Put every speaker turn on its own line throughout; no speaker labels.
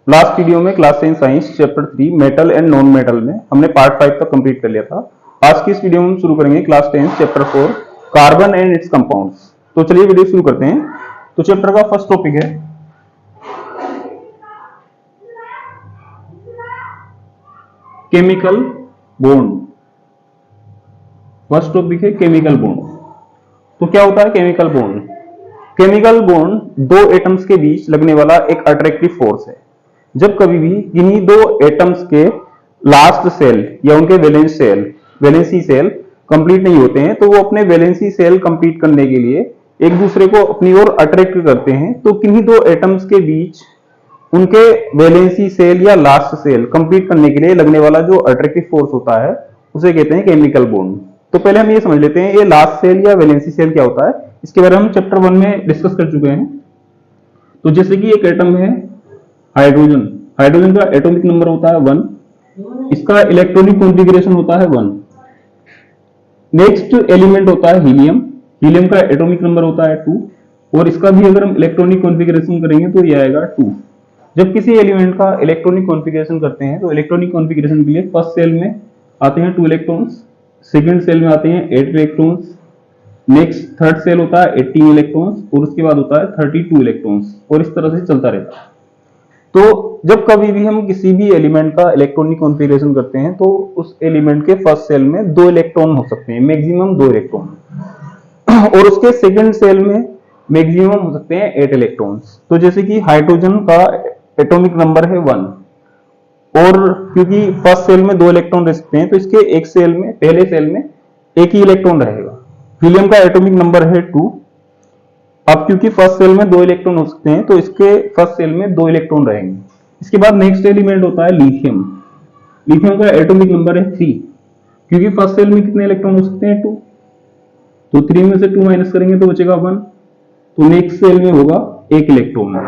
Last video में class 10 science chapter 3 metal and non metal में हमने पार्ट 5 तक कंप्लीट कर लिया था। आज की इस वीडियो में हम शुरू करेंगे class 10 chapter 4 carbon and it's compounds. तो चलिए वीडियो शुरू करते हैं। तो चैप्टर का फर्स्ट टॉपिक है केमिकल बॉन्ड। फर्स्ट टॉपिक है केमिकल बॉन्ड। तो क्या होता है केमिकल बॉन्ड? केमिकल बॉन्ड दो एटम्स के बीच लगने वाला एक अट्रैक्टिव फोर्स है। जब कभी भी किन्हीं दो एटम्स के लास्ट सेल या उनके वैलेंसी सेल कंप्लीट नहीं होते हैं, तो वो अपने वैलेंसी सेल कंप्लीट करने के लिए एक दूसरे को अपनी ओर अट्रैक्ट करते हैं। तो किन्हीं दो एटम्स के बीच उनके वैलेंसी सेल या लास्ट सेल कंप्लीट करने के लिए लगने वाला जो अट्रैक्टिव फोर्स होता है उसे कहते हैं केमिकल बॉन्ड। तो पहले हम ये समझ लेते हैं ये लास्ट सेल या वैलेंसी सेल क्या होता है। इसके बारे में हम चैप्टर 1 में डिस्कस कर चुके हैं। तो जैसे कि एक एटम है हाइड्रोजन, हाइड्रोजन का एटॉमिक नंबर होता है 1, इसका इलेक्ट्रॉनिक कॉन्फ़िगरेशन होता है 1। नेक्स्ट एलिमेंट होता है हीलियम, हीलियम का एटॉमिक नंबर होता है 2 और इसका भी अगर हम इलेक्ट्रॉनिक कॉन्फ़िगरेशन करेंगे तो ये आएगा 2। जब किसी एलिमेंट का इलेक्ट्रॉनिक कॉन्फ़िगरेशन करते हैं तो इलेक्ट्रॉनिक कॉन्फ़िगरेशन के लिए फर्स्ट सेल में आते हैं 2 इलेक्ट्रॉन्स, सेकंड सेल में आते हैं 8 इलेक्ट्रॉन्स, नेक्स्ट थर्ड सेल होता है 18 इलेक्ट्रॉन्स और उसके बाद होता है 32 इलेक्ट्रॉन्स और इस तरह से चलता रहता है। तो जब कभी भी हम किसी भी एलिमेंट का इलेक्ट्रॉनिक कॉन्फ़िगरेशन करते हैं तो उस एलिमेंट के फर्स्ट सेल में 2 इलेक्ट्रॉन हो सकते हैं, मैक्सिमम 2 इलेक्ट्रॉन और उसके सेकंड सेल में मैक्सिमम हो सकते हैं 8 इलेक्ट्रॉन्स। तो जैसे कि हाइड्रोजन का एटॉमिक नंबर है 1 और क्योंकि फर्स्ट सेल में 2 इलेक्ट्रॉन रह सकते हैं तो इसके एक सेल में पहले सेल में एक ही इलेक्ट्रॉन रहेगा। हीलियम का एटॉमिक नंबर है 2, अब क्योंकि फर्स्ट सेल में 2 इलेक्ट्रॉन हो सकते हैं तो इसके फर्स्ट सेल में 2 इलेक्ट्रॉन रहेंगे। इसके बाद नेक्स्ट एलिमेंट होता है लिथियम, लिथियम का एटॉमिक नंबर है 3, क्योंकि फर्स्ट सेल में कितने इलेक्ट्रॉन हो सकते हैं 2, तो 3 में से 2 माइनस करेंगे तो बचेगा 1, तो नेक्स्ट सेल में होगा 1 इलेक्ट्रॉन।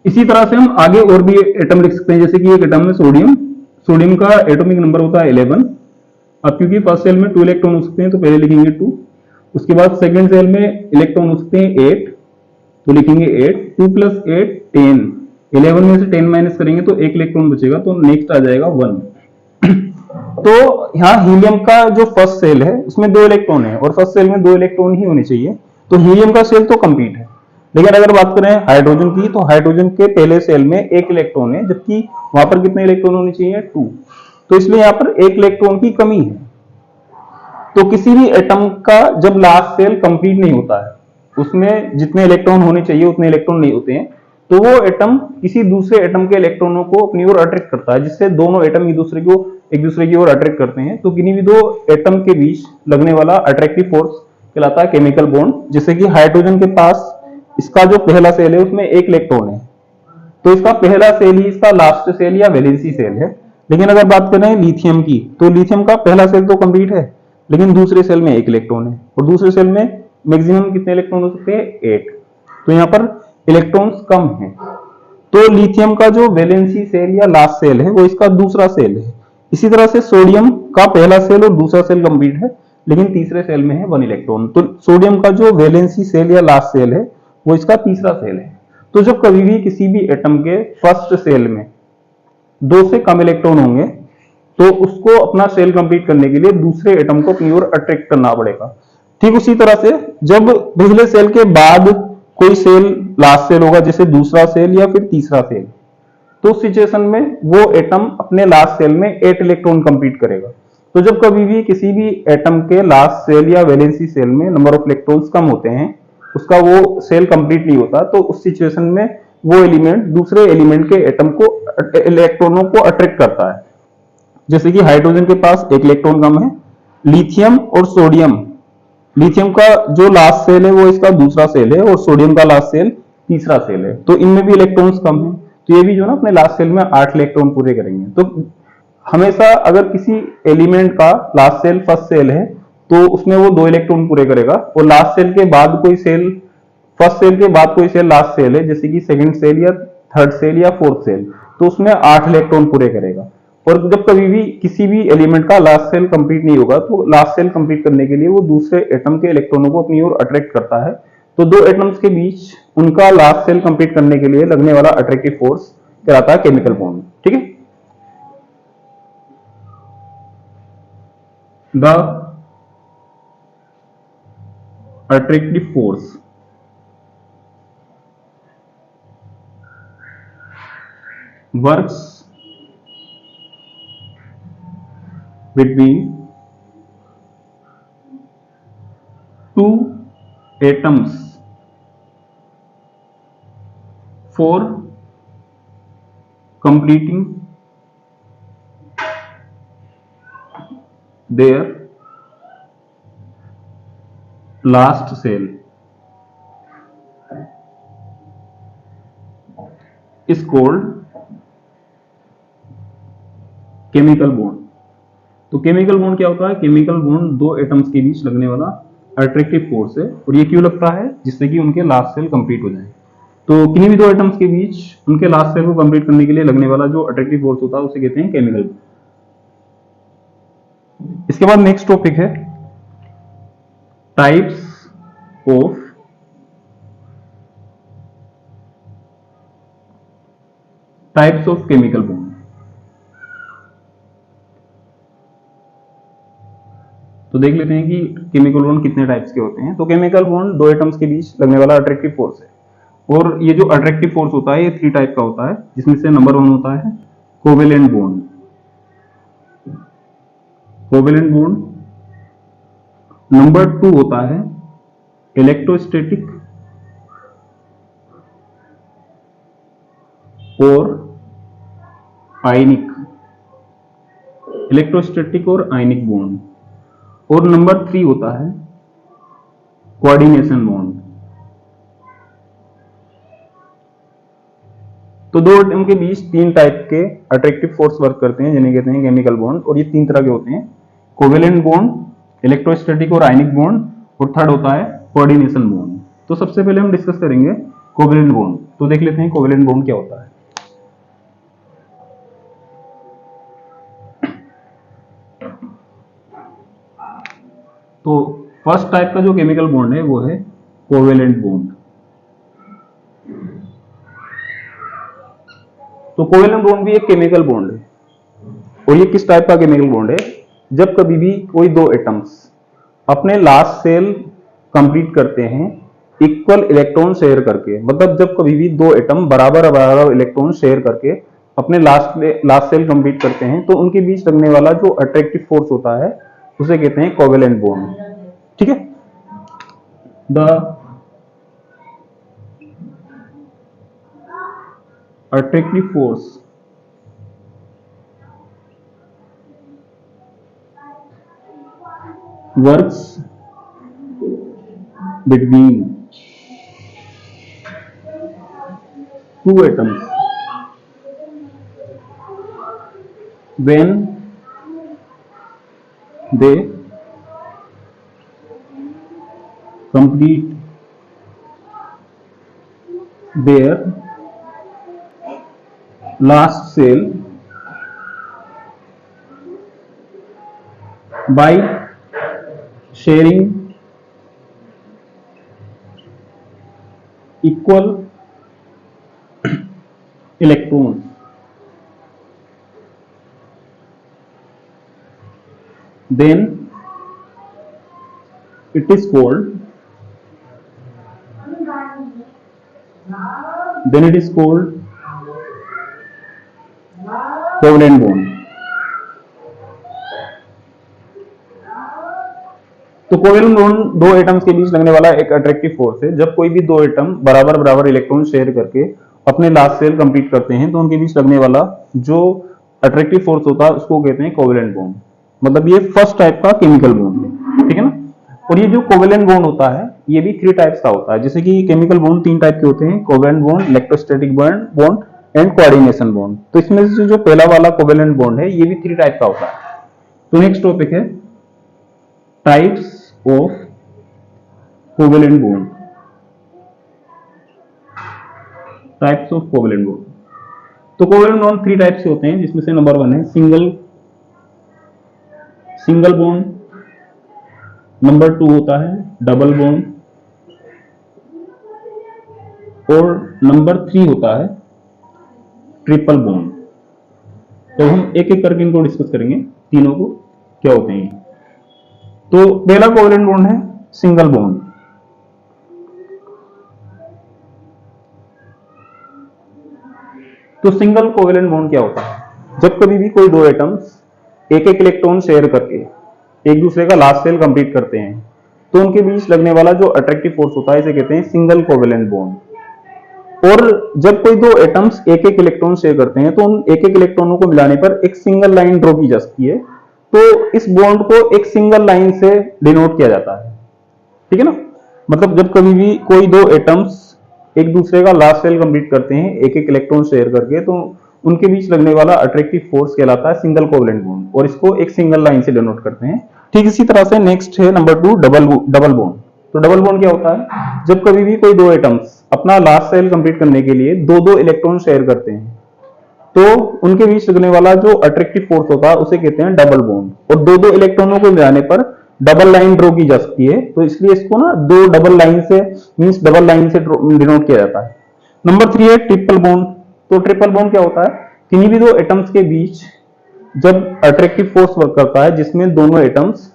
इसी तरह से हम आगे और भी एटम लिख सकते हैं, जैसे कि एक एटम है सोडियम, सोडियम का एटॉमिक नंबर होता है 11, अब क्योंकि फर्स्ट सेल में 2 इलेक्ट्रॉन हो सकते हैं तो पहले लिखेंगे 2, उसके बाद सेकंड सेल में इलेक्ट्रॉन हो सकते हैं 8 तो लिखेंगे 8, 2 + 8 10, 11 में से 10 माइनस करेंगे तो 1 इलेक्ट्रॉन बचेगा तो नेक्स्ट आ जाएगा 1। तो यहाँ हीलियम का जो फर्स्ट सेल है उसमें 2 इलेक्ट्रॉन है और फर्स्ट सेल में 2 इलेक्ट्रॉन ही होने चाहिए, तो हीलियम का सेल तो कंप्लीट है। लेकिन अगर बात करें हाइड्रोजन की तो हाइड्रोजन के पहले सेल में 1 इलेक्ट्रॉन है, जबकि वहां पर कितने इलेक्ट्रॉन होने चाहिए 2, तो इसलिए यहाँ पर 1 इलेक्ट्रॉन की कमी है। तो किसी भी एटम का जब लास्ट सेल कंप्लीट नहीं होता है, उसमें जितने इलेक्ट्रॉन होने चाहिए उतने इलेक्ट्रॉन नहीं होते हैं, तो वो एटम किसी दूसरे एटम के इलेक्ट्रॉनों को अपनी ओर अट्रैक्ट करता है, जिससे दोनों एटम एक दूसरे की ओर अट्रैक्ट करते हैं। तो किन्हीं भी दो एटम के बीच लगने वाला अट्रैक्टिव फोर्स कहलाता है केमिकल बॉन्ड। जैसे कि हाइड्रोजन के पास इसका जो पहला सेल है उसमें 1 इलेक्ट्रॉन है, तो इसका पहला सेल ही इसका लास्ट सेल या वैलेंसी सेल है। लेकिन अगर बात करें लिथियम की तो लिथियम का पहला सेल तो कंप्लीट है, लेकिन दूसरे सेल में 1 इलेक्ट्रॉन है और दूसरे सेल में मैक्सिमम कितने इलेक्ट्रॉन हो सकते हैं 8, तो यहाँ पर इलेक्ट्रॉन्स कम है। तो लिथियम का जो वैलेंसी सेल या लास्ट सेल है वो इसका दूसरा सेल है। इसी तरह से सोडियम का पहला सेल और दूसरा सेल कंप्लीट है, लेकिन तीसरे सेल में है 1 इलेक्ट्रॉन। तो सोडियम का जो वैलेंसी सेल या लास्ट सेल है वो इसका तीसरा सेल है। तो जब कभी भी किसी भी एटम के फर्स्ट सेल में 2 से कम इलेक्ट्रॉन होंगे तो उसको अपना सेल कंप्लीट करने के लिए दूसरे एटम को अपनी ओर अट्रैक्ट करना पड़ेगा। ठीक उसी तरह से जब पहले सेल के बाद कोई सेल लास्ट सेल होगा, जैसे दूसरा सेल या फिर तीसरा सेल, तो उस सिचुएशन में वो एटम अपने लास्ट सेल में 8 इलेक्ट्रॉन कंप्लीट करेगा। तो जब कभी भी किसी भी एटम के लास्ट सेल या वैलेंसी सेल में नंबर ऑफ इलेक्ट्रॉन्स कम होते हैं, उसका वो सेल कंप्लीट नहीं होता, तो उस सिचुएशन में वो एलिमेंट दूसरे एलिमेंट के एटम को इलेक्ट्रॉनों को अट्रैक्ट करता है। जैसे कि हाइड्रोजन के पास 1 इलेक्ट्रॉन कम है, लिथियम और सोडियम, लिथियम का जो लास्ट सेल है वो इसका दूसरा सेल है और सोडियम का लास्ट सेल तीसरा सेल है, तो इनमें भी इलेक्ट्रॉन्स कम है, तो ये भी जो ना अपने लास्ट सेल में 8 इलेक्ट्रॉन पूरे करेंगे। तो हमेशा अगर किसी एलिमेंट का लास्ट सेल फर्स्ट सेल है तो उसमें वो 2 इलेक्ट्रॉन पूरे करेगा और लास्ट सेल के बाद कोई सेल, फर्स्ट सेल के बाद कोई सेल लास्ट सेल है, जैसे कि सेकंड सेल या थर्ड सेल या फोर्थ सेल, तो उसमें 8 इलेक्ट्रॉन पूरे करेगा। और जब कभी भी किसी भी एलिमेंट का लास्ट सेल कंप्लीट नहीं होगा तो लास्ट सेल कंप्लीट करने के लिए वो दूसरे एटम के इलेक्ट्रॉनों को अपनी ओर अट्रैक्ट करता है। तो दो एटम्स के बीच उनका लास्ट सेल कंप्लीट करने के लिए लगने वाला अट्रैक्टिव फोर्स कहलाता है केमिकल बॉन्ड। ठीक है, the attractive force works between two atoms for completing their last cell is called chemical bond. तो केमिकल बॉन्ड क्या होता है? केमिकल बॉन्ड दो एटम्स के बीच लगने वाला अट्रैक्टिव फोर्स है, और ये क्यों लगता है? जिससे कि उनके लास्ट सेल कंप्लीट हो जाए। तो किन्हीं भी दो एटम्स के बीच उनके लास्ट सेल को कंप्लीट करने के लिए लगने वाला जो अट्रैक्टिव फोर्स होता है उसे कहते हैं केमिकल बॉन्ड। इसके बाद नेक्स्ट टॉपिक है टाइप्स ऑफ केमिकल बॉन्ड। तो देख लेते हैं कि केमिकल बॉन्ड कितने टाइप्स के होते हैं। तो केमिकल बॉन्ड दो एटम्स के बीच लगने वाला अट्रैक्टिव फोर्स है, और ये जो अट्रैक्टिव फोर्स होता है ये 3 टाइप का होता है, जिसमें से नंबर 1 होता है covalent bond. Covalent bond. Number 2 होता है इलेक्ट्रोस्टैटिक और आयनिक, इलेक्ट्रोस्टैटिक और आयनिक बॉन्ड। और नंबर 3 होता है कोऑर्डिनेशन बॉन्ड। तो दो एटम के बीच 3 टाइप के अट्रैक्टिव फोर्स वर्क करते हैं, जिन्हें कहते हैं केमिकल बॉन्ड, और ये 3 तरह के होते हैं, कोवेलेंट बॉन्ड, इलेक्ट्रोस्टैटिक और आयनिक बॉन्ड, और थर्ड होता है कोऑर्डिनेशन बॉन्ड। तो सबसे पहले हम डिस्कस करेंगे कोवेलेंट बॉन्ड। तो देख लेते हैं कोवेलेंट बॉन्ड क्या होता है। तो फर्स्ट टाइप का जो केमिकल बॉन्ड है वो है कोवेलेंट बॉन्ड। तो कोवेलेंट बॉन्ड भी एक केमिकल बॉन्ड है, और ये किस टाइप का केमिकल बॉन्ड है? जब कभी भी कोई दो एटम्स अपने लास्ट सेल कंप्लीट करते हैं इक्वल इलेक्ट्रॉन शेयर करके, मतलब जब कभी भी दो एटम बराबर बराबर इलेक्ट्रॉन शेयर करके अपने लास्ट सेल कंप्लीट करते हैं, तो उनके बीच लगने वाला जो अट्रैक्टिव फोर्स होता है उसे कहते हैं कोवेलेंट बॉन्ड। ठीक है, the attractive force works between two atoms when they complete their last cell by sharing equal electrons. Then it is called covalent bond. तो कोवेलेंट बॉन्ड दो एटम्स के बीच लगने वाला एक अट्रैक्टिव फोर्स है। जब कोई भी दो एटम बराबर बराबर इलेक्ट्रॉन शेयर करके अपने लास्ट सेल कंप्लीट करते हैं, तो उनके बीच लगने वाला जो अट्रैक्टिव फोर्स होता है उसको कहते हैं कोवेलेंट बॉन्ड। मतलब ये फर्स्ट टाइप का केमिकल बॉन्ड है। ठीक है ना। और ये जो कोवेलेंट बॉन्ड होता है ये भी 3 टाइप्स का होता है। जैसे कि केमिकल बॉन्ड 3 टाइप के होते हैं, covalent bond, electrostatic bond and coordination bond. तो इसमें से जो पहला वाला कोवेलेंट बॉन्ड है ये भी 3 टाइप का होता है। तो नेक्स्ट टॉपिक है types of covalent bond. Types of covalent bond. तो कोवेलेंट बॉन्ड 3 टाइप से होते हैं, जिसमें से नंबर 1 है सिंगल बॉन्ड, नंबर 2 होता है डबल बॉन्ड, और नंबर 3 होता है ट्रिपल बॉन्ड। तो हम एक एक करके इनको डिस्कस करेंगे, तीनों को क्या होते हैं। तो पहला कोवेलेंट बॉन्ड है सिंगल बॉन्ड। तो सिंगल कोवेलेंट बॉन्ड क्या होता है? जब कभी भी कोई दो एटम्स एक एक इलेक्ट्रॉन शेयर करके एक दूसरे का लास्ट सेल कंप्लीट करते हैं, तो उनके बीच लगने वाला जो अट्रैक्टिव फोर्स होता है इसे कहते हैं सिंगल कोवेलेंट बॉन्ड। और जब कोई दो एटम्स एक एक इलेक्ट्रॉन शेयर करते हैं तो उन एक एक इलेक्ट्रॉनों को मिलाने पर एक सिंगल लाइन ड्रॉ की जा सकती है। तो इस बॉन्ड को एक सिंगल लाइन से डिनोट किया जाता है। ठीक है ना? मतलब जब कभी भी कोई दो एटम्स एक दूसरे का लास्ट सेल कंप्लीट करते हैं एक एक इलेक्ट्रॉन शेयर करके, तो उनके बीच लगने वाला अट्रैक्टिव फोर्स कहलाता है सिंगल कोवेलेंट बॉन्ड, और इसको एक सिंगल लाइन से डिनोट करते हैं। ठीक इसी तरह से नेक्स्ट है नंबर 2 डबल बॉन्ड। तो डबल बॉन्ड क्या होता है? जब कभी भी कोई दो एटम्स अपना लास्ट सेल कंप्लीट करने के लिए दो दो इलेक्ट्रॉन शेयर करते हैं, तो उनके बीच लगने वाला जो अट्रैक्टिव फोर्स होता है उसे कहते हैं डबल बॉन्ड। और दो दो इलेक्ट्रॉनों को मिलाने पर डबल लाइन ड्रॉ की जा सकती है, तो इसलिए इसको ना दो डबल लाइन से मींस डबल लाइन से डिनोट किया जाता है। नंबर 3 है ट्रिपल बॉन्ड। तो ट्रिपल बॉन्ड क्या होता है? किन्हीं भी दो एटम्स के बीच जब अट्रैक्टिव फोर्स वर्क करता है जिसमें दोनों एटम्स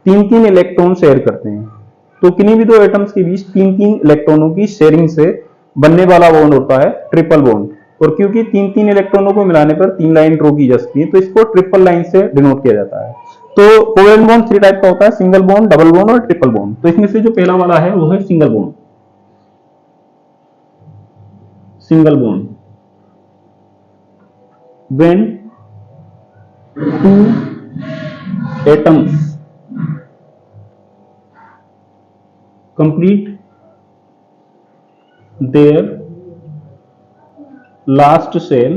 तीन तीन इलेक्ट्रॉन शेयर करते हैं, तो किन्हीं भी दो एटम्स के बीच तीन तीन इलेक्ट्रॉनों की शेयरिंग से बनने वाला बॉन्ड होता है ट्रिपल बॉन्ड। और क्योंकि तीन तीन इलेक्ट्रॉनों को मिलाने पर तीन लाइन ड्रॉ की जा सकती है, तो इसको ट्रिपल लाइन से डिनोट किया जाता है। तो कोवेलेंट बॉन्ड थ्री टाइप का होता है, सिंगल बॉन्ड, डबल बॉन्ड और ट्रिपल बॉन्ड। तो इसमें से जो पहला वाला है वो है single bond. Single bond when two atoms complete their last cell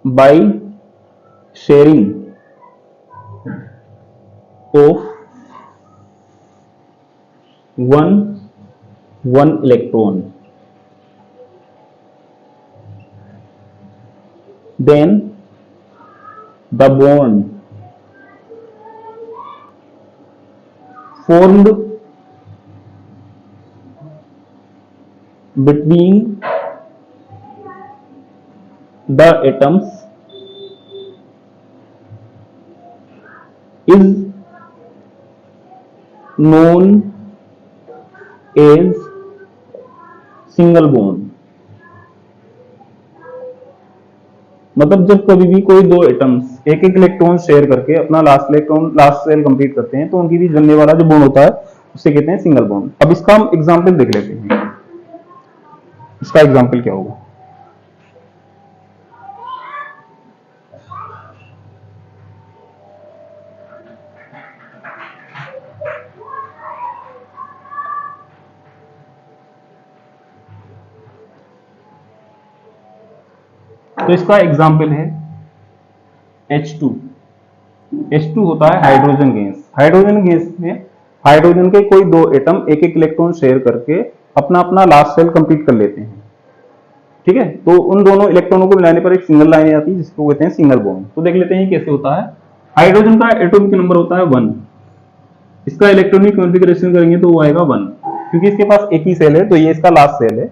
by sharing of one electron, then the bond formed between the atoms is known as single bond. मतलब जब कभी भी कोई दो एटम्स एक एक इलेक्ट्रॉन शेयर करके अपना लास्ट सेल कंप्लीट करते हैं, तो उनके बीच बनने वाला जो बॉन्ड होता है उसे कहते हैं सिंगल बॉन्ड। अब इसका हम एग्जांपल देख लेते हैं। इसका एग्जांपल क्या होगा? तो इसका एग्जाम्पल है H2। H2 होता है हाइड्रोजन गैस। हाइड्रोजन गैस में हाइड्रोजन के कोई दो एटम एक एक इलेक्ट्रॉन शेयर करके अपना अपना लास्ट सेल कंप्लीट कर लेते हैं। ठीक है? तो उन दोनों इलेक्ट्रॉनों को मिलाने पर एक सिंगल लाइन आती है जिसको कहते हैं सिंगल बॉन्ड। तो देख लेते हैं कैसे होता है। हाइड्रोजन का एटॉमिक नंबर होता है 1। इसका इलेक्ट्रॉनिक कॉन्फ़िगरेशन करेंगे तो वो आएगा 1, क्योंकि इसके पास एक ही सेल है, तो ये इसका लास्ट सेल है।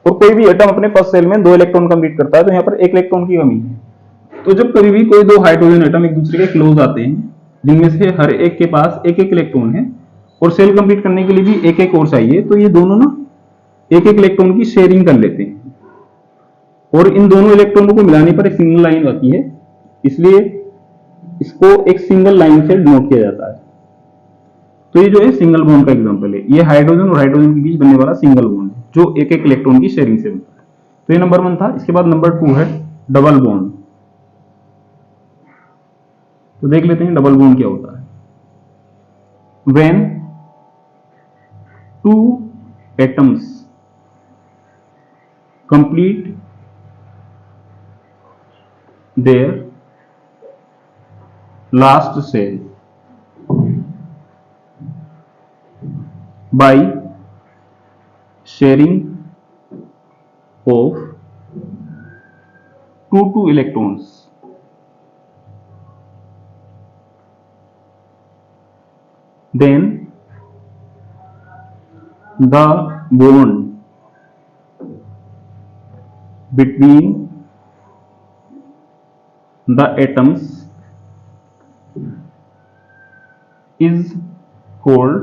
और कोई भी एटम अपने फर्स्ट सेल में दो इलेक्ट्रॉन कंप्लीट करता है, तो यहाँ पर एक इलेक्ट्रॉन की कमी है। तो जब कभी भी कोई दो हाइड्रोजन एटम एक दूसरे के क्लोज आते हैं, जिनमें से हर एक के पास एक एक इलेक्ट्रॉन है और सेल कंप्लीट करने के लिए भी एक एक और चाहिए, तो ये दोनों ना एक एक इलेक्ट्रॉन की शेयरिंग कर लेते हैं और इन दोनों इलेक्ट्रॉनों को मिलाने पर एक सिंगल लाइन आती है, इसलिए इसको एक सिंगल लाइन से डिनोट किया जाता है। तो ये जो है सिंगल बॉन्ड का एग्जांपल है। ये हाइड्रोजन और हाइड्रोजन के बीच बनने वाला सिंगल बॉन्ड है जो एक एक इलेक्ट्रॉन की शेयरिंग से बनता है। तो ये नंबर 1 था। इसके बाद नंबर 2 है डबल बॉन्ड। तो देख लेते हैं डबल बॉन्ड क्या होता है। When two atoms complete their last cell by sharing of two electrons, then the bond between the atoms is called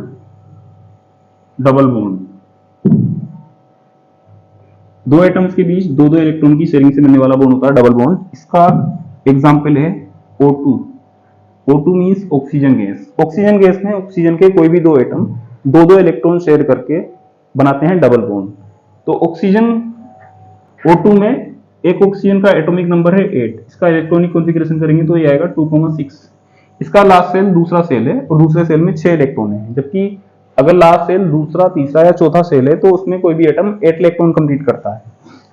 double bond. दो एटम्स के बीच दो दो इलेक्ट्रॉन की शेयरिंग से बनने वाला बॉन्ड होता है डबल बॉन्ड। इसका एग्जाम्पल है O2। O2 means oxygen gas. Oxygen gas में ऑक्सीजन के कोई भी दो एटम दो दो इलेक्ट्रॉन शेयर करके बनाते हैं डबल बॉन्ड। तो ऑक्सीजन O2 में एक ऑक्सीजन का एटॉमिक नंबर है 8। इसका इलेक्ट्रॉनिक कॉन्फ़िगरेशन करेंगे तो ये आएगा 2,6। इसका लास्ट सेल दूसरा सेल है और दूसरे सेल में 6 इलेक्ट्रॉन है, जबकि अगर लास्ट सेल दूसरा तीसरा या चौथा सेल है तो उसमें कोई भी एटम 8 इलेक्ट्रॉन कंप्लीट करता है।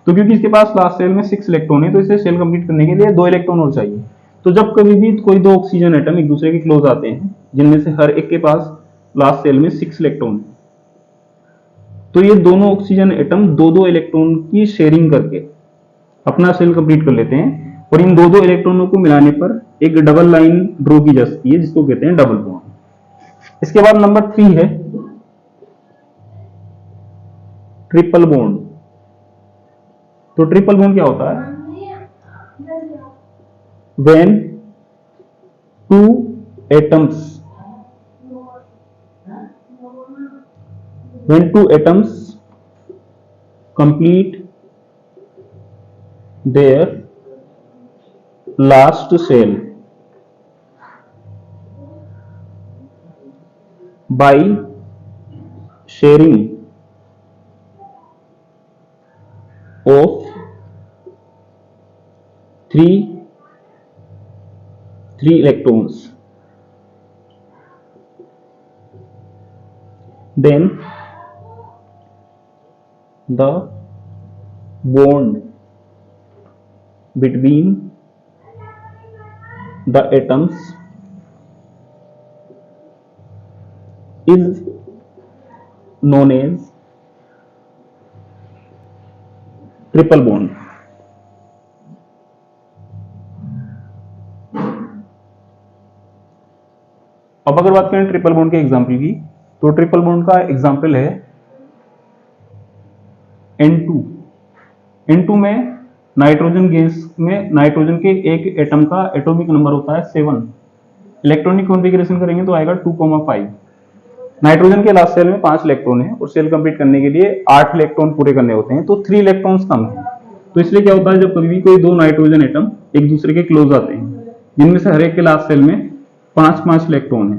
तो क्योंकि इसके पास लास्ट सेल में 6 इलेक्ट्रॉन है तो इसे सेल कंप्लीट करने के लिए 2 इलेक्ट्रॉन और चाहिए। तो जब कभी भी कोई दो ऑक्सीजन एटम एक दूसरे के क्लोज आते हैं जिनमें से हर एक के पास लास्ट सेल में 6 इलेक्ट्रॉन है, तो ये दोनों ऑक्सीजन एटम दो दो इलेक्ट्रॉन की शेयरिंग करके अपना सेल कंप्लीट कर लेते हैं और इन दो दो इलेक्ट्रॉनों को मिलाने पर एक डबल लाइन ड्रॉ की जा सकती है जिसको कहते हैं डबल बॉन्ड। इसके बाद नंबर 3 है ट्रिपल बॉन्ड। तो ट्रिपल बॉन्ड क्या होता है? When two atoms complete their last cell by sharing of three electrons, then the bond between the atoms is known as triple bond. अब अगर बात करें ट्रिपल बॉन्ड के एग्जाम्पल की, तो ट्रिपल बॉन्ड का एग्जाम्पल है N2। N2 में नाइट्रोजन गैस में नाइट्रोजन के एक एटम का एटॉमिक नंबर होता है 7। इलेक्ट्रॉनिक कॉन्फ़िगरेशन करेंगे तो आएगा 2,5। नाइट्रोजन के लास्ट सेल में 5 इलेक्ट्रॉन है और सेल कंप्लीट करने के लिए 8 इलेक्ट्रॉन पूरे करने होते हैं, तो 3 इलेक्ट्रॉन्स कम है। तो इसलिए क्या होता है, जब कभी भी कोई दो नाइट्रोजन एटम एक दूसरे के क्लोज आते हैं जिनमें से हर एक के लास्ट सेल में 5-5 इलेक्ट्रॉन है,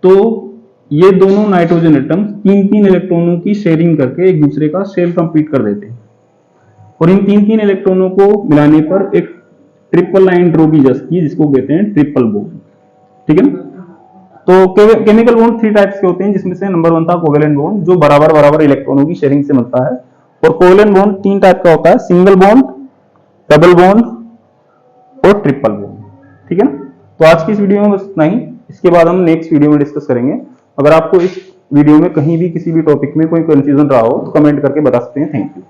तो ये दोनों नाइट्रोजन एटम 3-3 इलेक्ट्रॉनों की शेयरिंग करके एक दूसरे का सेल कंप्लीट कर देते हैं और इन 3-3 इलेक्ट्रॉनों को मिलाने पर एक ट्रिपल लाइन ड्रॉ की जा सकती है जिसको कहते हैं ट्रिपल बॉन्ड। ठीक है ना? तो केमिकल बॉन्ड 3 टाइप्स के होते हैं, जिसमें से नंबर 1 था कोवेलेंट बॉन्ड जो बराबर बराबर इलेक्ट्रॉनों की शेयरिंग से बनता है, और कोवेलेंट बॉन्ड 3 टाइप का होता है, सिंगल बॉन्ड, डबल बॉन्ड और ट्रिपल बॉन्ड। ठीक है ना? तो आज की इस वीडियो में बस इतना ही। इसके बाद हम नेक्स्ट वीडियो में डिस्कस करेंगे। अगर आपको इस वीडियो में कहीं भी किसी भी टॉपिक में कोई कंफ्यूजन रहा हो तो कमेंट करके बता सकते हैं। Thank you.